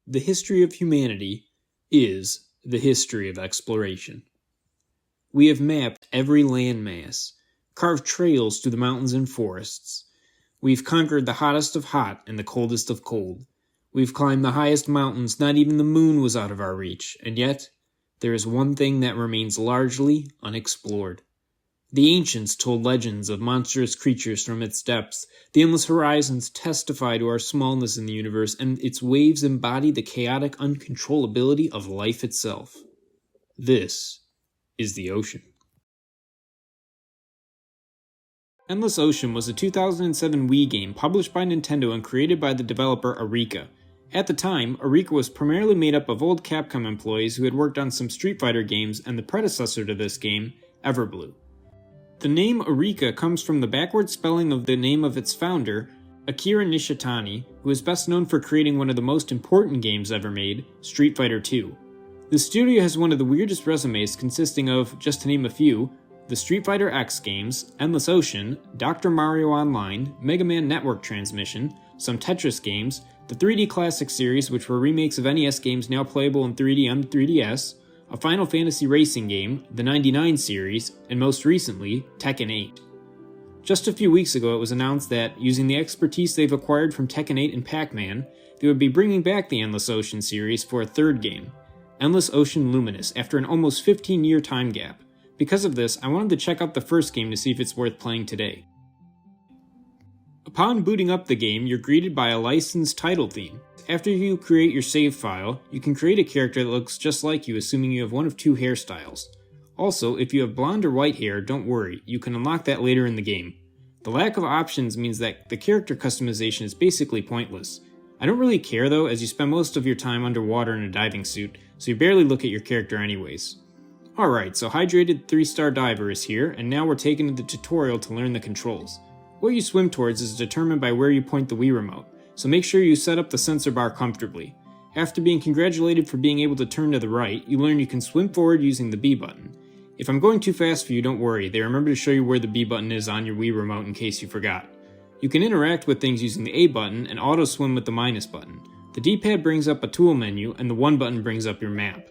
The history of humanity is the history of exploration. We have mapped every landmass, carved trails through the mountains and forests. We've conquered the hottest of hot and the coldest of cold. We've climbed the highest mountains, not even the moon was out of our reach, and yet there is one thing that remains largely unexplored. The ancients told legends of monstrous creatures from its depths. The endless horizons testify to our smallness in the universe, and its waves embody the chaotic uncontrollability of life itself. This is the ocean. Endless Ocean was a 2007 Wii game published by Nintendo and created by the developer Arika. At the time, Arika was primarily made up of old Capcom employees who had worked on some Street Fighter games and the predecessor to this game, Everblue. The name Arika comes from the backward spelling of the name of its founder, Akira Nishitani, who is best known for creating one of the most important games ever made, Street Fighter II. The studio has one of the weirdest resumes consisting of, just to name a few, the Street Fighter X games, Endless Ocean, Dr. Mario Online, Mega Man Network Transmission, some Tetris games, the 3D Classic series, which were remakes of NES games now playable in 3D on 3DS, a Final Fantasy racing game, the 99 series, and most recently, Tekken 8. Just a few weeks ago it was announced that, using the expertise they've acquired from Tekken 8 and Pac-Man, they would be bringing back the Endless Ocean series for a third game, Endless Ocean Luminous, after an almost 15-year time gap. Because of this, I wanted to check out the first game to see if it's worth playing today. Upon booting up the game, you're greeted by a licensed title theme. After you create your save file, you can create a character that looks just like you, assuming you have one of two hairstyles. Also, if you have blonde or white hair, don't worry, you can unlock that later in the game. The lack of options means that the character customization is basically pointless. I don't really care though, as you spend most of your time underwater in a diving suit, so you barely look at your character anyways. Alright, so Hydrated 3-Star Diver is here, and now we're taken to the tutorial to learn the controls. What you swim towards is determined by where you point the Wii remote, so make sure you set up the sensor bar comfortably. After being congratulated for being able to turn to the right, you learn you can swim forward using the B button. If I'm going too fast for you, don't worry, they remember to show you where the B button is on your Wii remote in case you forgot. You can interact with things using the A button and auto swim with the minus button. The D-pad brings up a tool menu, and the 1 button brings up your map.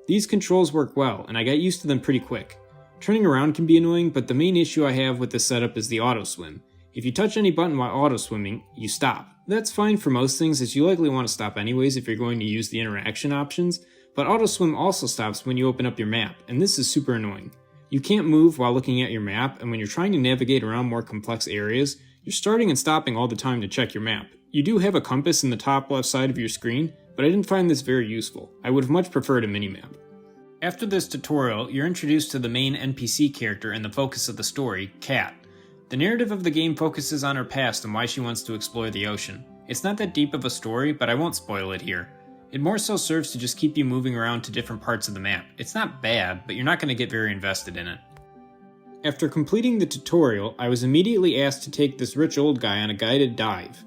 These controls work well, and I got used to them pretty quick. Turning around can be annoying, but the main issue I have with this setup is the auto swim. If you touch any button while auto swimming, you stop. That's fine for most things, as you likely want to stop anyways if you're going to use the interaction options, but auto swim also stops when you open up your map, and this is super annoying. You can't move while looking at your map, and when you're trying to navigate around more complex areas, you're starting and stopping all the time to check your map. You do have a compass in the top left side of your screen, but I didn't find this very useful. I would have much preferred a minimap. After this tutorial, you're introduced to the main NPC character and the focus of the story, Kat. The narrative of the game focuses on her past and why she wants to explore the ocean. It's not that deep of a story, but I won't spoil it here. It more so serves to just keep you moving around to different parts of the map. It's not bad, but you're not going to get very invested in it. After completing the tutorial, I was immediately asked to take this rich old guy on a guided dive.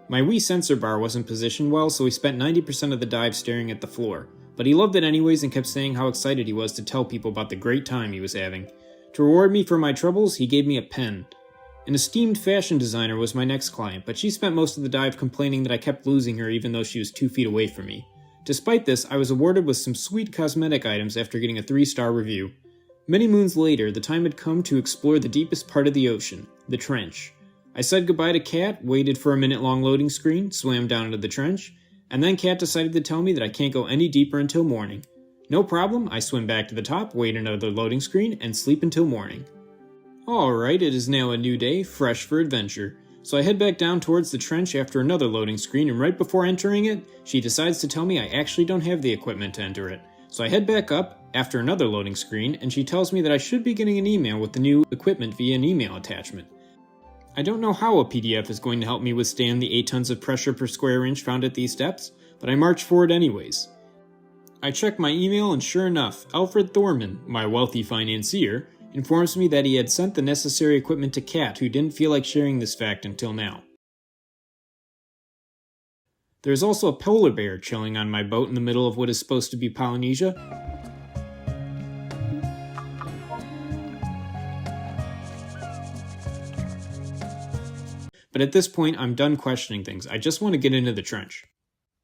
My Wii sensor bar wasn't positioned well, so we spent 90% of the dive staring at the floor. But he loved it anyways and kept saying how excited he was to tell people about the great time he was having. To reward me for my troubles, he gave me a pen. An esteemed fashion designer was my next client, but she spent most of the dive complaining that I kept losing her even though she was 2 feet away from me. Despite this, I was awarded with some sweet cosmetic items after getting a 3-star review. Many moons later, the time had come to explore the deepest part of the ocean, the trench. I said goodbye to Kat, waited for a minute-long loading screen, swam down into the trench, and then Kat decided to tell me that I can't go any deeper until morning. No problem, I swim back to the top, wait another loading screen, and sleep until morning. Alright, it is now a new day, fresh for adventure. So I head back down towards the trench after another loading screen, and right before entering it, she decides to tell me I actually don't have the equipment to enter it. So I head back up, after another loading screen, and she tells me that I should be getting an email with the new equipment via an email attachment. I don't know how a PDF is going to help me withstand the 8 tons of pressure per square inch found at these depths, but I march forward anyways. I check my email and sure enough, Alfred Thorman, my wealthy financier, informs me that he had sent the necessary equipment to Kat, who didn't feel like sharing this fact until now. There is also a polar bear chilling on my boat in the middle of what is supposed to be Polynesia. But at this point, I'm done questioning things. I just want to get into the trench.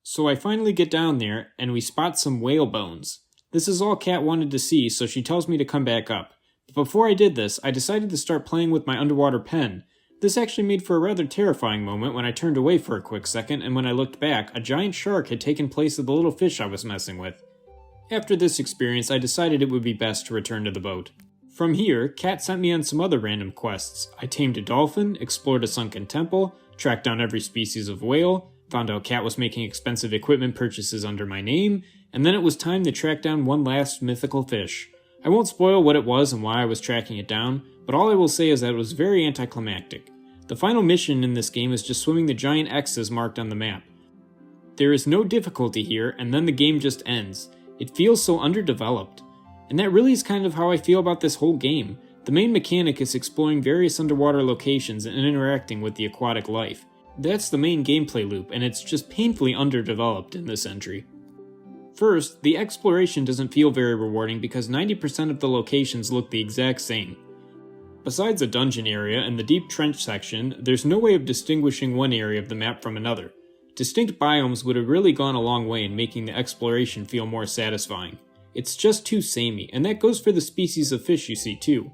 So I finally get down there, and we spot some whale bones. This is all Kat wanted to see, so she tells me to come back up. But before I did this, I decided to start playing with my underwater pen. This actually made for a rather terrifying moment when I turned away for a quick second, and when I looked back, a giant shark had taken place of the little fish I was messing with. After this experience, I decided it would be best to return to the boat. From here, Kat sent me on some other random quests. I tamed a dolphin, explored a sunken temple, tracked down every species of whale, found out Kat was making expensive equipment purchases under my name, and then it was time to track down one last mythical fish. I won't spoil what it was and why I was tracking it down, but all I will say is that it was very anticlimactic. The final mission in this game is just swimming the giant X's marked on the map. There is no difficulty here, and then the game just ends. It feels so underdeveloped. And that really is kind of how I feel about this whole game. The main mechanic is exploring various underwater locations and interacting with the aquatic life. That's the main gameplay loop, and it's just painfully underdeveloped in this entry. First, the exploration doesn't feel very rewarding because 90% of the locations look the exact same. Besides the dungeon area and the deep trench section, there's no way of distinguishing one area of the map from another. Distinct biomes would have really gone a long way in making the exploration feel more satisfying. It's just too samey, and that goes for the species of fish you see too.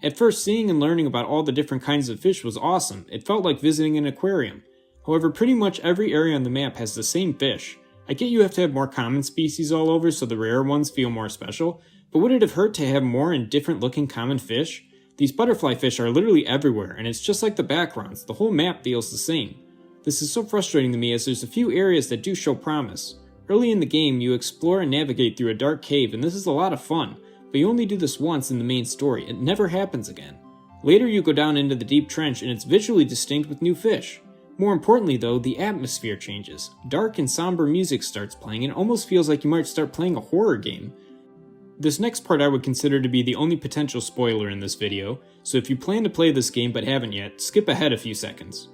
At first, seeing and learning about all the different kinds of fish was awesome. It felt like visiting an aquarium. However, pretty much every area on the map has the same fish. I get you have to have more common species all over so the rare ones feel more special, but would it have hurt to have more and different looking common fish? These butterfly fish are literally everywhere, and it's just like the backgrounds, the whole map feels the same. This is so frustrating to me as there's a few areas that do show promise. Early in the game, you explore and navigate through a dark cave, and this is a lot of fun, but you only do this once in the main story. It never happens again. Later you go down into the deep trench, and it's visually distinct with new fish. More importantly though, the atmosphere changes. Dark and somber music starts playing, and it almost feels like you might start playing a horror game. This next part I would consider to be the only potential spoiler in this video, so if you plan to play this game but haven't yet, skip ahead a few seconds.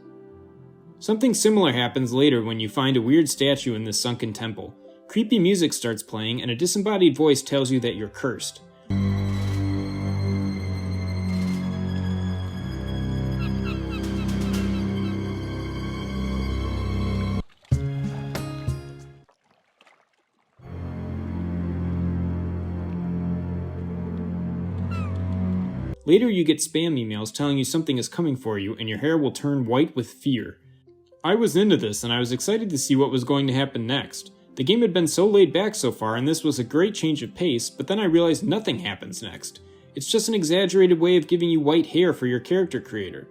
Something similar happens later when you find a weird statue in this sunken temple. Creepy music starts playing, and a disembodied voice tells you that you're cursed. Later you get spam emails telling you something is coming for you, and your hair will turn white with fear. I was into this, and I was excited to see what was going to happen next. The game had been so laid back so far, and this was a great change of pace, but then I realized nothing happens next. It's just an exaggerated way of giving you white hair for your character creator.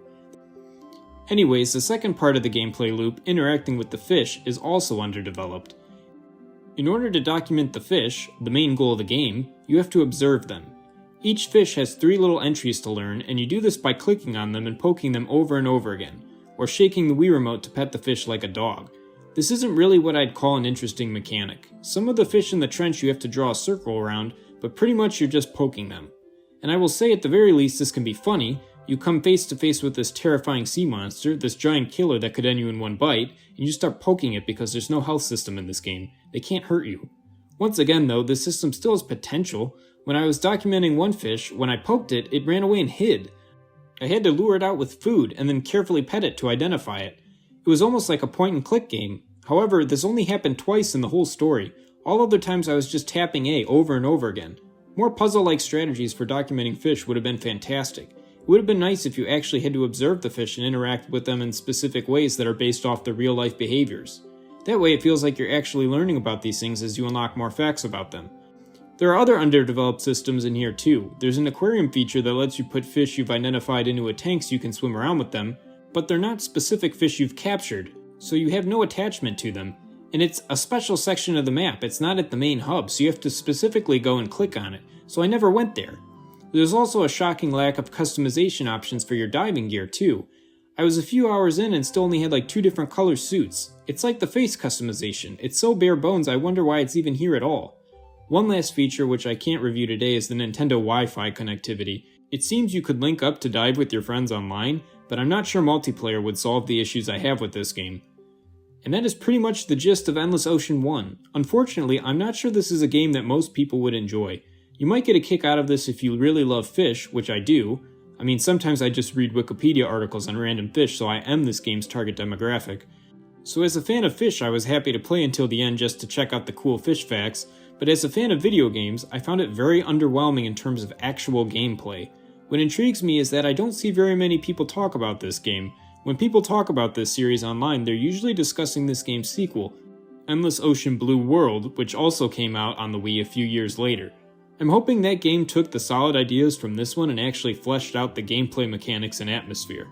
Anyways, the second part of the gameplay loop, interacting with the fish, is also underdeveloped. In order to document the fish, the main goal of the game, you have to observe them. Each fish has 3 little entries to learn, and you do this by clicking on them and poking them over and over again, or shaking the Wii remote to pet the fish like a dog. This isn't really what I'd call an interesting mechanic. Some of the fish in the trench you have to draw a circle around, but pretty much you're just poking them. And I will say at the very least this can be funny. You come face to face with this terrifying sea monster, this giant killer that could end you in one bite, and you start poking it because there's no health system in this game. They can't hurt you. Once again though, this system still has potential. When I was documenting one fish, when I poked it, it ran away and hid. I had to lure it out with food and then carefully pet it to identify it. It was almost like a point-and-click game. However, this only happened twice in the whole story. All other times I was just tapping A over and over again. More puzzle-like strategies for documenting fish would have been fantastic. It would have been nice if you actually had to observe the fish and interact with them in specific ways that are based off their real-life behaviors. That way it feels like you're actually learning about these things as you unlock more facts about them. There are other underdeveloped systems in here too. There's an aquarium feature that lets you put fish you've identified into a tank so you can swim around with them, but they're not specific fish you've captured, so you have no attachment to them. And it's a special section of the map, it's not at the main hub, so you have to specifically go and click on it, so I never went there. There's also a shocking lack of customization options for your diving gear too. I was a few hours in and still only had like 2 different color suits. It's like the face customization. It's so bare bones I wonder why it's even here at all. One last feature which I can't review today is the Nintendo Wi-Fi connectivity. It seems you could link up to dive with your friends online, but I'm not sure multiplayer would solve the issues I have with this game. And that is pretty much the gist of Endless Ocean 1. Unfortunately, I'm not sure this is a game that most people would enjoy. You might get a kick out of this if you really love fish, which I do. I mean, sometimes I just read Wikipedia articles on random fish, so I am this game's target demographic. So as a fan of fish, I was happy to play until the end just to check out the cool fish facts, but as a fan of video games, I found it very underwhelming in terms of actual gameplay. What intrigues me is that I don't see very many people talk about this game. When people talk about this series online, they're usually discussing this game's sequel, Endless Ocean Blue World, which also came out on the Wii a few years later. I'm hoping that game took the solid ideas from this one and actually fleshed out the gameplay mechanics and atmosphere.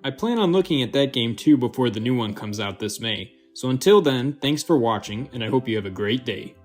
I plan on looking at that game too before the new one comes out this May. So until then, thanks for watching, and I hope you have a great day.